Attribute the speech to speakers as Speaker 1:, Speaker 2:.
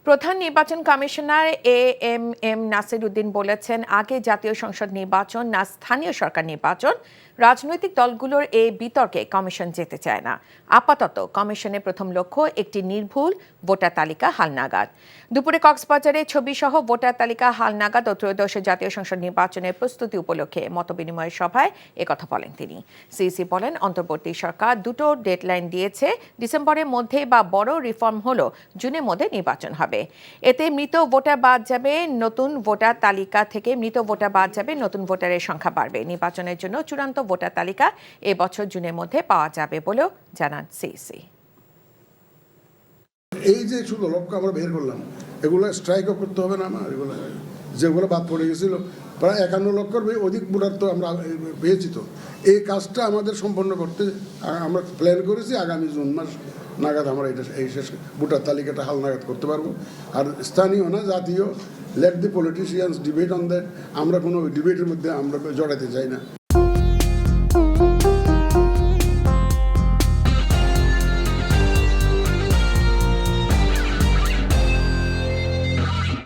Speaker 1: প্রধান নির্বাচন commissioner AMM Nasir Uddin বলেছেন, আগে জাতীয় সংসদ নির্বাচন না স্থানীয় সরকার নির্বাচন, রাজনৈতিক দলগুলোর এই বিতর্কে কমিশন যেতে চায় না। আপাতত কমিশনের প্রথম লক্ষ্য একটি নির্ভুল ভোটার তালিকা হালনাগাদ। দুপুরে কক্সবাজারে ছবিসহ ভোটার তালিকা হালনাগাদ ও ত্রয়োদশ জাতীয় সংসদ নির্বাচনের প্রস্তুতি উপলক্ষে মতবিনিময় সভায় একথা বলেন তিনি। সিইসি বলেন, অন্তর্বর্তী সরকার দুটো ডেডলাইন দিয়েছে। ডিসেম্বরের মধ্যে বা বড় রিফর্ম হলো জুনের মধ্যে নির্বাচন হবে। এতে মৃত ভোটার বাদ যাবে, নতুন ভোটার তালিকা থেকে মৃত ভোটার বাদ যাবে, নতুন ভোটারের সংখ্যা বাড়বে। নির্বাচনের জন্য চূড়ান্ত ভোটার তালিকা এবছর জুনের মধ্যে পাওয়া যাবে বলেও জানান সিইসি।
Speaker 2: এই যে শুধু লক্ষ্য আমরা বের করলাম, এগুলো স্ট্রাইকও করতে হবে না আমার, এগুলো যেগুলো বাদ পড়ে গেছিল প্রায় 51 লক্ষের অধিক ভোটার তো আমরা পেয়েছি। তো এই কাজটা আমাদের সম্পন্ন করতে আমরা প্ল্যান করেছি, আগামী জুন মাস নাগাদ আমরা এই শেষ ভোটার তালিকাটা হালনাগাদ করতে পারবো। আর স্থানীয় না, জাতীয়, late the politicians debate on that. আমরা কোনো ডিবেটের মধ্যে আমরা জড়াতে চাই না।